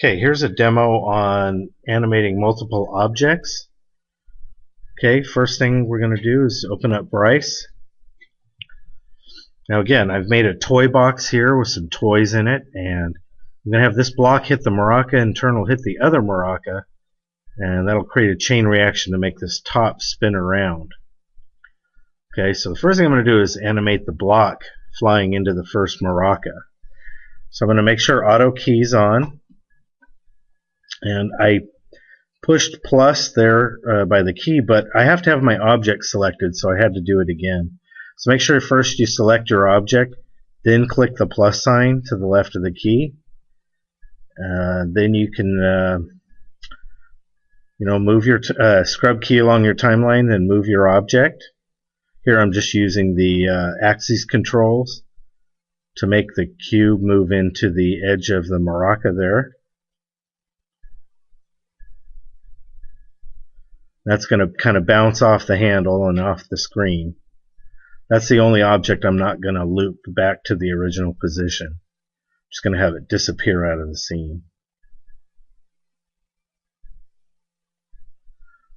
Okay, here's a demo on animating multiple objects. Okay, first thing we're going to do is open up Bryce. Now again, I've made a toy box here with some toys in it, and I'm going to have this block hit the maraca and turn will hit the other maraca, and that'll create a chain reaction to make this top spin around. Okay, so the first thing I'm going to do is animate the block flying into the first maraca. So I'm going to make sure auto key's on, and I pushed plus there by the key, but I have to have my object selected, so I had to do it again. So make sure first you select your object, then click the plus sign to the left of the key. Then you can move your scrub key along your timeline and move your object. Here I'm just using the axis controls to make the cube move into the edge of the maraca there. That's going to kind of bounce off the handle and off the screen. That's the only object I'm not going to loop back to the original position. I'm just going to have it disappear out of the scene.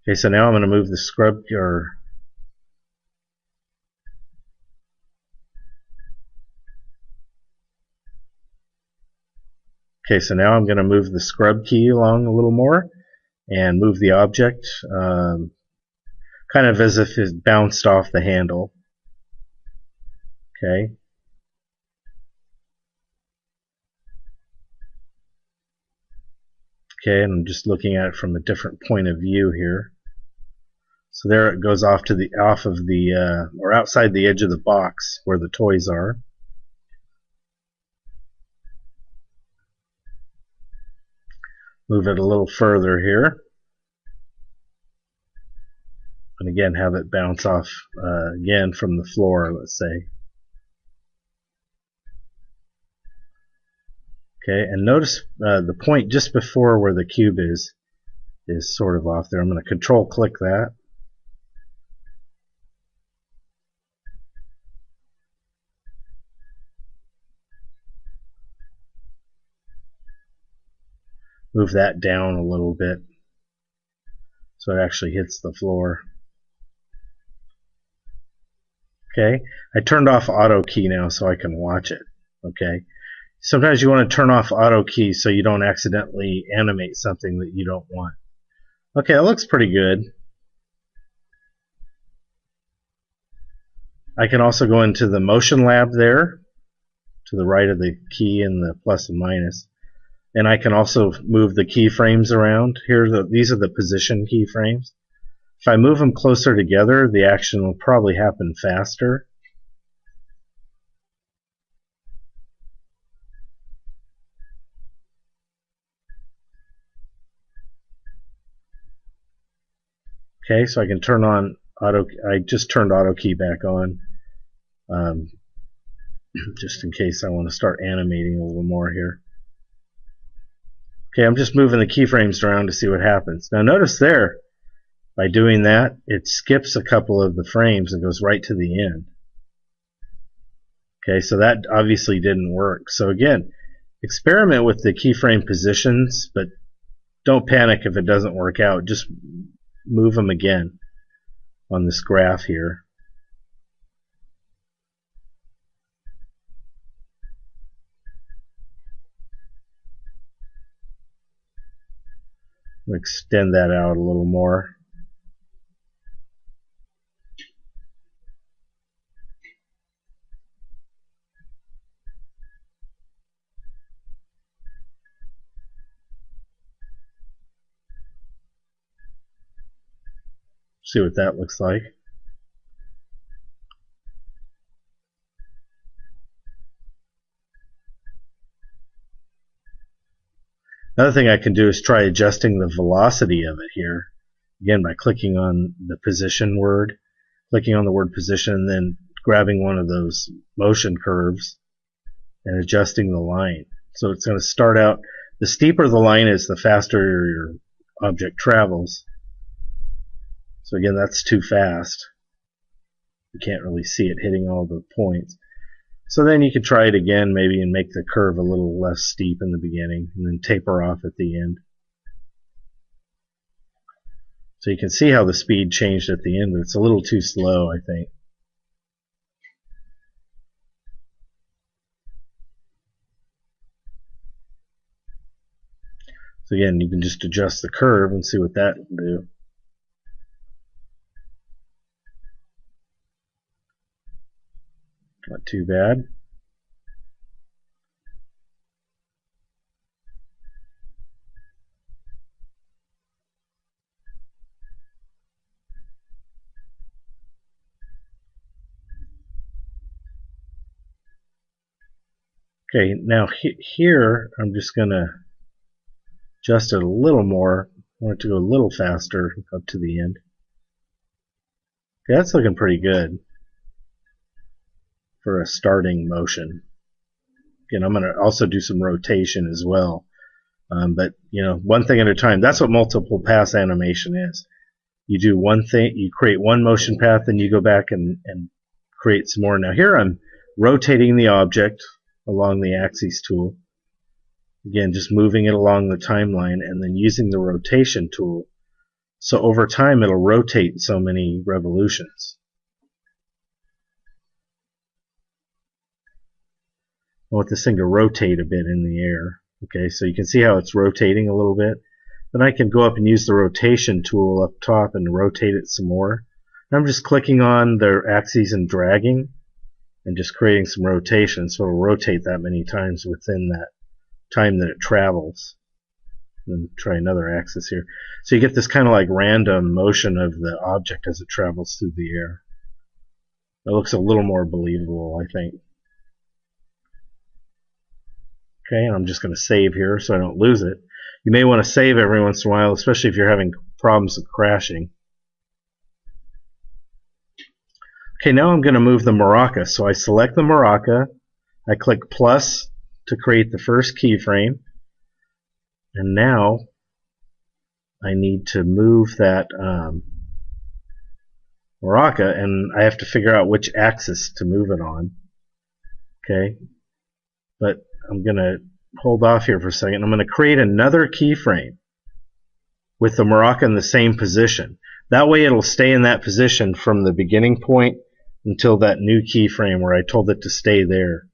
Okay, so now I'm going to move the scrub Okay, so now I'm going to move the scrub key along a little more and move the object kind of as if it bounced off the handle. Okay. Okay, and I'm just looking at it from a different point of view here. So there it goes off of the or outside the edge of the box where the toys are. Move it a little further here, and again have it bounce off again from the floor, let's say. Okay, and notice the point just before where the cube is sort of off there. I'm going to control click that. Move that down a little bit so it actually hits the floor. Okay, I turned off auto key now so I can watch it. Okay, sometimes you want to turn off auto key so you don't accidentally animate something that you don't want. Okay, that looks pretty good. I can also go into the motion lab there to the right of the key and the plus and minus. And I can also move the keyframes around. These are the position keyframes. If I move them closer together, the action will probably happen faster. Okay, so I can turn on auto. I just turned auto key back on, just in case I want to start animating a little more here. Okay, I'm just moving the keyframes around to see what happens. Now notice there, by doing that, it skips a couple of the frames and goes right to the end. Okay, so that obviously didn't work. So again, experiment with the keyframe positions, but don't panic if it doesn't work out. Just move them again on this graph here. Extend that out a little more. See what that looks like. Another thing I can do is try adjusting the velocity of it here. Again, by clicking on the position word, clicking on the word position, and then grabbing one of those motion curves and adjusting the line. So it's going to start out, the steeper the line is, the faster your object travels. So again, that's too fast. You can't really see it hitting all the points. So then you could try it again maybe and make the curve a little less steep in the beginning and then taper off at the end. So you can see how the speed changed at the end, but it's a little too slow, I think. So again, you can just adjust the curve and see what that will do. Not too bad. Okay, now here I'm just going to adjust it a little more. I want it to go a little faster up to the end. Okay, that's looking pretty good for a starting motion. Again, I'm going to also do some rotation as well. But, one thing at a time. That's what multiple pass animation is. You do one thing, you create one motion path, then you go back and create some more. Now here I'm rotating the object along the axis tool. Again, just moving it along the timeline and then using the rotation tool. So over time it'll rotate so many revolutions. I want this thing to rotate a bit in the air. Okay, so you can see how it's rotating a little bit. Then I can go up and use the rotation tool up top and rotate it some more. And I'm just clicking on the axes and dragging and just creating some rotation, so it'll rotate that many times within that time that it travels. And try another axis here. So you get this kind of like random motion of the object as it travels through the air. It looks a little more believable, I think. Okay, and I'm just going to save here so I don't lose it. You may want to save every once in a while, especially if you're having problems with crashing. Okay, now I'm going to move the maraca. So I select the maraca, I click plus to create the first keyframe, and now I need to move that maraca, and I have to figure out which axis to move it on. Okay, but I'm going to hold off here for a second. I'm going to create another keyframe with the maraca in the same position. That way it'll stay in that position from the beginning point until that new keyframe where I told it to stay there.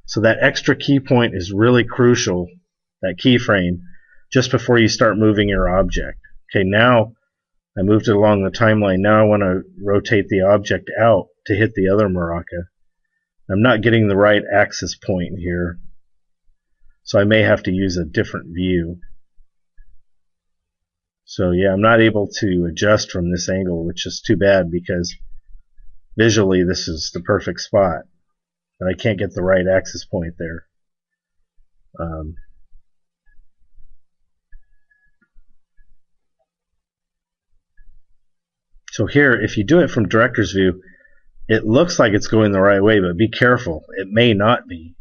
So that extra key point is really crucial, that keyframe, just before you start moving your object. Okay, now I moved it along the timeline. Now I want to rotate the object out to hit the other maraca. I'm not getting the right axis point here, so I may have to use a different view. So yeah, I'm not able to adjust from this angle, which is too bad because visually this is the perfect spot, but I can't get the right axis point there. So here, if you do it from director's view, it looks like it's going the right way, but be careful. It may not be.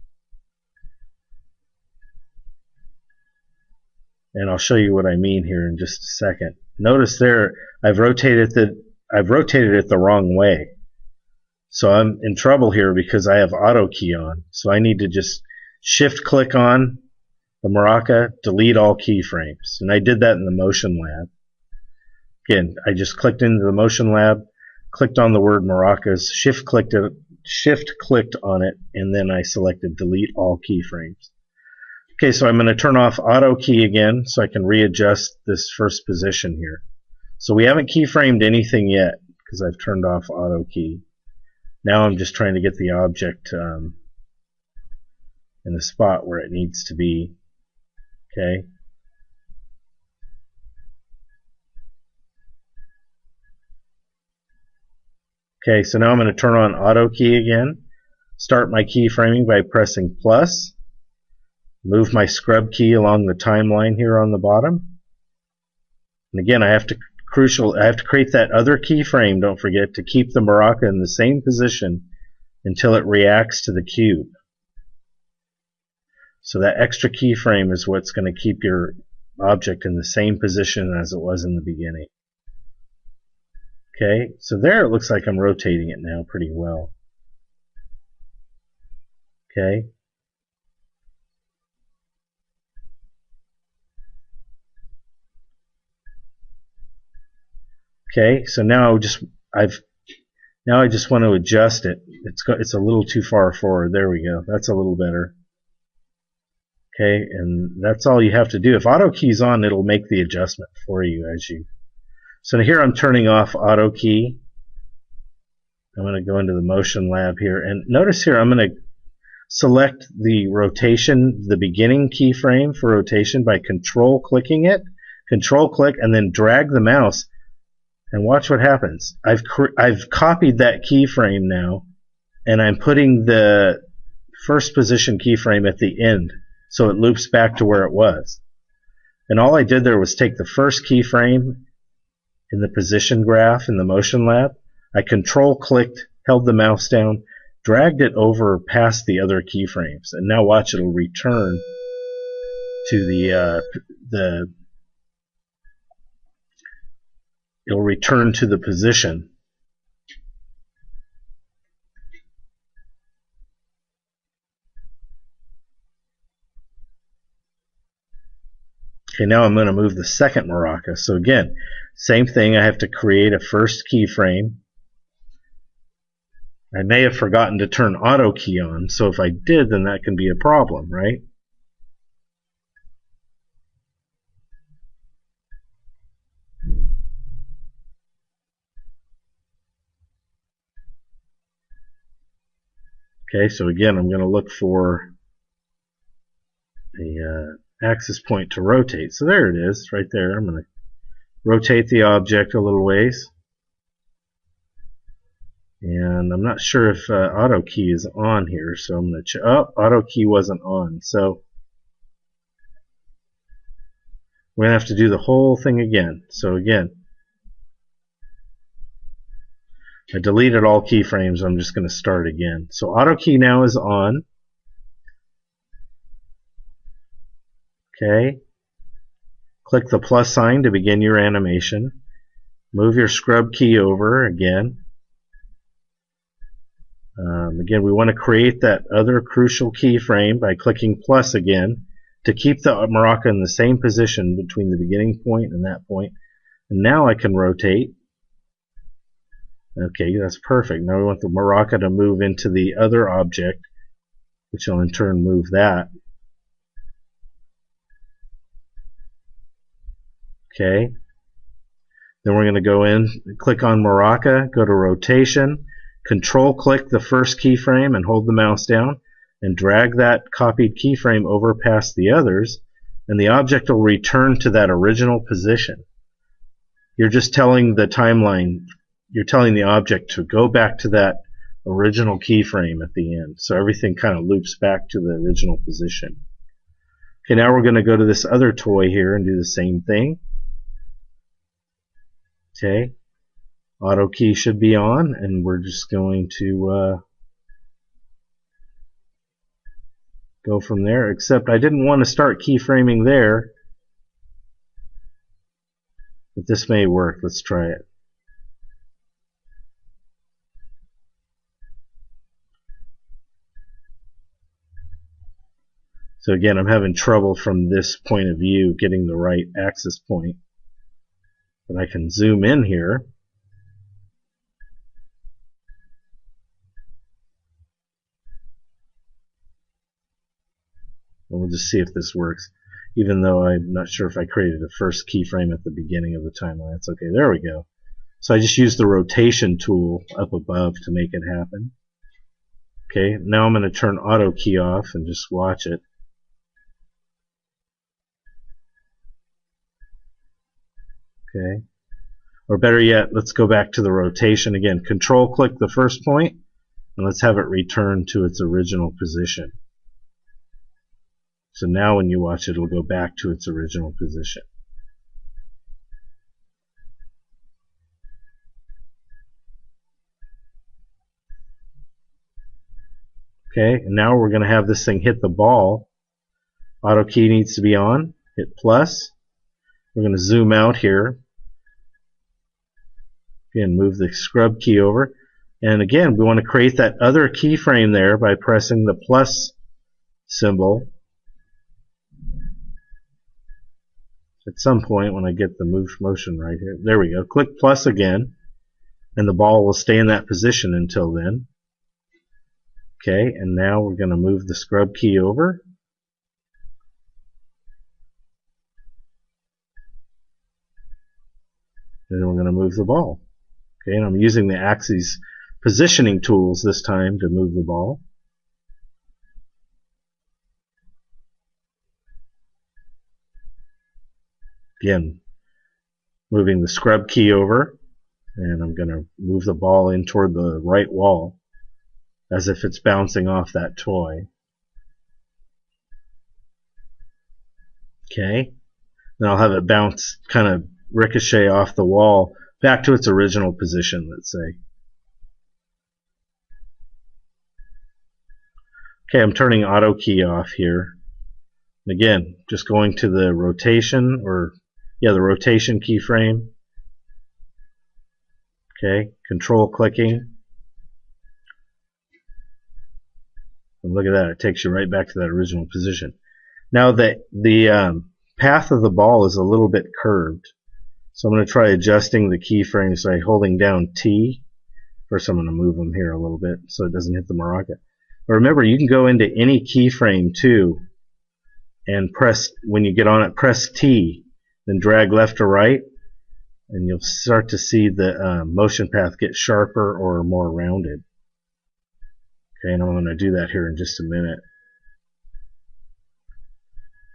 And I'll show you what I mean here in just a second. Notice there, I've rotated it the wrong way. So I'm in trouble here because I have auto key on. So I need to just shift click on the maraca, delete all keyframes. And I did that in the Motion Lab. Again, I just clicked into the Motion Lab, clicked on the word maracas, shift clicked on it, and then I selected delete all keyframes. Okay, so I'm going to turn off auto key again so I can readjust this first position here. So we haven't keyframed anything yet because I've turned off auto key. Now I'm just trying to get the object in the spot where it needs to be. Okay. Okay, so now I'm going to turn on auto key again. Start my keyframing by pressing plus. Move my scrub key along the timeline here on the bottom. And again, I have to create that other keyframe, don't forget, to keep the maraca in the same position until it reacts to the cube. So that extra keyframe is what's going to keep your object in the same position as it was in the beginning. Okay, so there it looks like I'm rotating it now pretty well. Okay. Okay, so now I just want to adjust it. It's a little too far forward. There we go. That's a little better. Okay, and that's all you have to do. If auto key's on, it'll make the adjustment for you as you. So here I'm turning off auto key. I'm going to go into the Motion Lab here, and notice here I'm going to select the rotation, the beginning keyframe for rotation by control clicking it, control click, and then drag the mouse, and watch what happens. I've copied that keyframe now, and I'm putting the first position keyframe at the end, so it loops back to where it was. And all I did there was take the first keyframe in the position graph in the Motion Lab. I control clicked, held the mouse down, dragged it over past the other keyframes, and now watch, it'll return to it'll return to the position. Okay, now I'm going to move the second maraca. So again, same thing, I have to create a first keyframe. I may have forgotten to turn auto key on, so if I did, then that can be a problem, right? Okay, so again, I'm going to look for the axis point to rotate. So there it is, right there. I'm going to rotate the object a little ways. And I'm not sure if auto key is on here, so I'm going to check. Oh, auto key wasn't on, so we're going to have to do the whole thing again. So again, I deleted all keyframes. I'm just going to start again. So auto key now is on. Okay. Click the plus sign to begin your animation. Move your scrub key over again. Again, we want to create that other crucial keyframe by clicking plus again to keep the maraca in the same position between the beginning point and that point. And now I can rotate. Okay, that's perfect. Now we want the maraca to move into the other object, which will in turn move that. Okay. Then we're going to go in, click on maraca, go to rotation, control click the first keyframe and hold the mouse down and drag that copied keyframe over past the others, and the object will return to that original position. You're just telling the timeline, you're telling the object to go back to that original keyframe at the end. So everything kind of loops back to the original position. Okay, now we're going to go to this other toy here and do the same thing. Okay, auto key should be on, and we're just going to go from there, except I didn't want to start keyframing there, but this may work. Let's try it. So again, I'm having trouble from this point of view getting the right axis point, but I can zoom in here. And we'll just see if this works, even though I'm not sure if I created a first keyframe at the beginning of the timeline. It's okay, there we go. So I just used the rotation tool up above to make it happen. Okay, now I'm going to turn auto key off and just watch it. Okay, or better yet, let's go back to the rotation again. Control click the first point and let's have it return to its original position. So now when you watch it, it'll go back to its original position. Okay, and now we're going to have this thing hit the ball. Auto key needs to be on. Hit plus. We're going to zoom out here. Again, move the scrub key over. And again, we want to create that other keyframe there by pressing the plus symbol. At some point when I get the move motion right here. There we go. Click plus again, and the ball will stay in that position until then. Okay, and now we're going to move the scrub key over. And then we're going to move the ball. Okay, and I'm using the axis positioning tools this time to move the ball. Again, moving the scrub key over, and I'm going to move the ball in toward the right wall as if it's bouncing off that toy. Okay, then I'll have it bounce, kind of ricochet off the wall back to its original position, let's say. Okay, I'm turning auto key off here. Again, just going to the rotation, the rotation keyframe. Okay, control clicking. And look at that, it takes you right back to that original position. Now the path of the ball is a little bit curved. So I'm going to try adjusting the keyframes by holding down T. First I'm going to move them here a little bit so it doesn't hit the maraca. But remember, you can go into any keyframe too and press, when you get on it, press T, then drag left to right, and you'll start to see the motion path get sharper or more rounded. Okay, and I'm going to do that here in just a minute.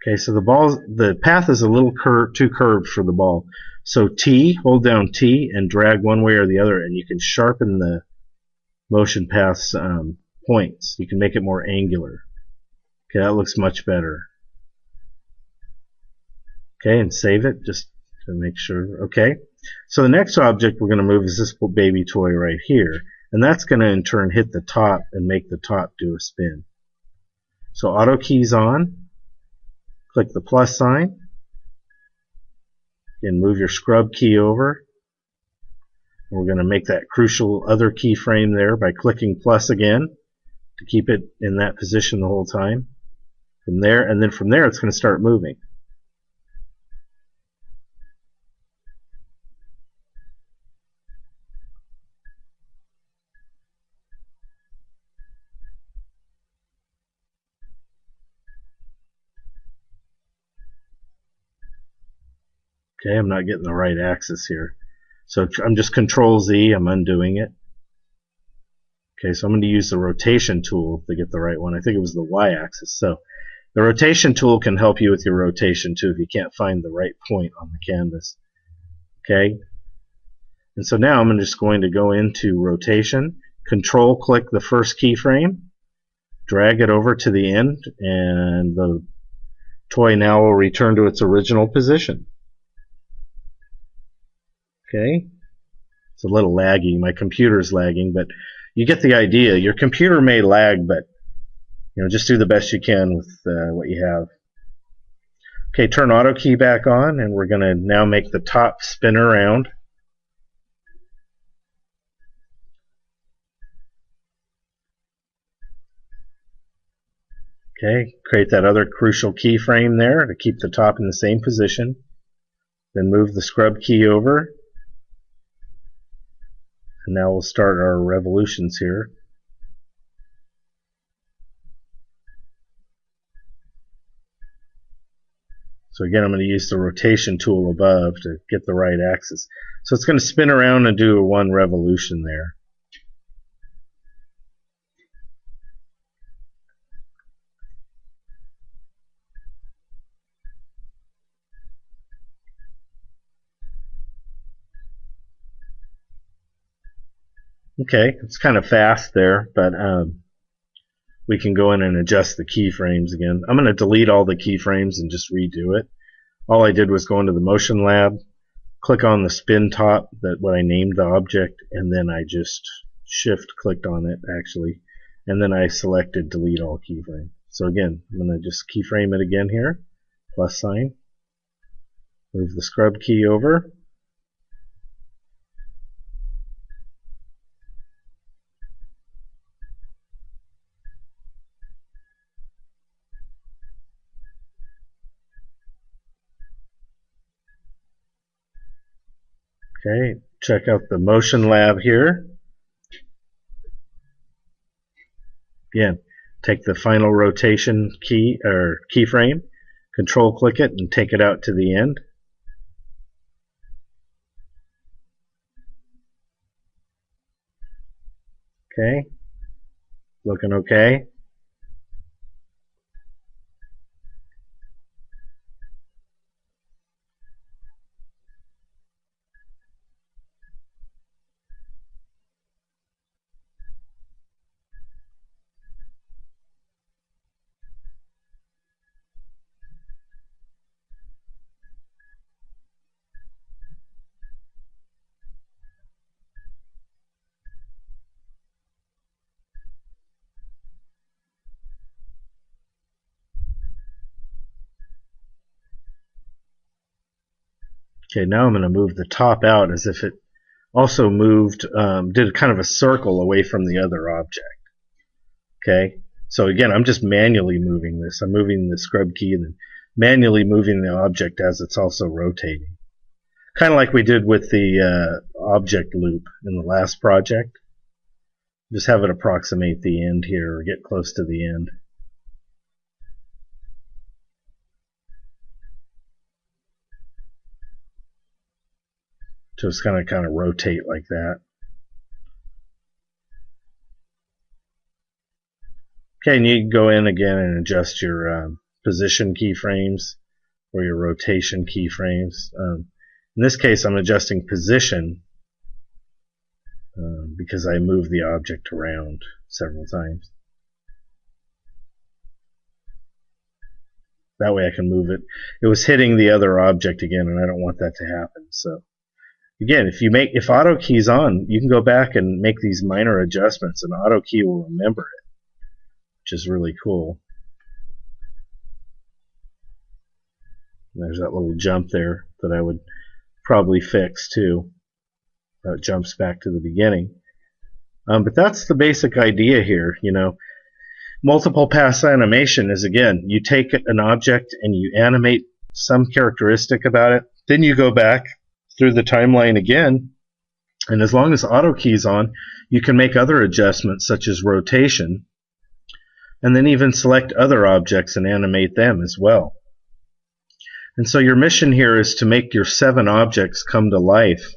Okay, so the path is a little too curved for the ball. So T, hold down T and drag one way or the other, and you can sharpen the motion path's points. You can make it more angular. Okay, that looks much better. Okay, and save it just to make sure. Okay, so the next object we're going to move is this baby toy right here, and that's going to in turn hit the top and make the top do a spin. So auto keys on, click the plus sign, and move your scrub key over. And we're going to make that crucial other keyframe there by clicking plus again to keep it in that position the whole time. From there, and then from there it's going to start moving. Okay, I'm not getting the right axis here. So I'm just Control Z, I'm undoing it. Okay, so I'm going to use the rotation tool to get the right one. I think it was the Y axis. So the rotation tool can help you with your rotation too if you can't find the right point on the canvas. Okay, and so now I'm just going to go into rotation, Control click the first keyframe, drag it over to the end, and the toy now will return to its original position. Okay, it's a little laggy. My computer's lagging, but you get the idea. Your computer may lag, but just do the best you can with what you have. Okay, turn auto key back on, and we're going to now make the top spin around. Okay, create that other crucial keyframe there to keep the top in the same position. Then move the scrub key over. And now we'll start our revolutions here. So again, I'm going to use the rotation tool above to get the right axis. So it's going to spin around and do one revolution there. Okay, it's kind of fast there, but we can go in and adjust the keyframes again. I'm going to delete all the keyframes and just redo it. All I did was go into the Motion Lab, click on the spin top, what I named the object, and then I just shift clicked on it actually, and then I selected delete all keyframes. So again, I'm going to just keyframe it again here, plus sign, move the scrub key over. Okay, check out the Motion Lab here. Again, take the final rotation key or keyframe, control click it, and take it out to the end. Okay, looking okay. Okay, now I'm going to move the top out as if it also moved, did kind of a circle away from the other object. Okay, so again, I'm just manually moving this. I'm moving the scrub key and then manually moving the object as it's also rotating. Kind of like we did with the object loop in the last project. Just have it approximate the end here or get close to the end. Just kind of rotate like that. Okay, and you can go in again and adjust your position keyframes or your rotation keyframes. In this case, I'm adjusting position because I moved the object around several times. That way I can move it. It was hitting the other object again, and I don't want that to happen. So again, if AutoKey's on, you can go back and make these minor adjustments, and AutoKey will remember it, which is really cool. There's that little jump there that I would probably fix too. It jumps back to the beginning. But that's the basic idea here. Multiple pass animation is, again, you take an object and you animate some characteristic about it. Then you go back through the timeline again, and as long as AutoKey's on, you can make other adjustments such as rotation, and then even select other objects and animate them as well. And so your mission here is to make your 7 objects come to life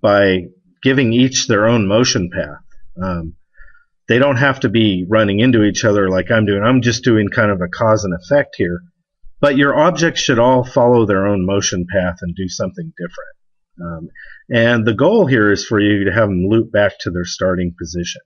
by giving each their own motion path. They don't have to be running into each other like I'm doing. I'm just doing kind of a cause and effect here. But your objects should all follow their own motion path and do something different. And the goal here is for you to have them loop back to their starting position.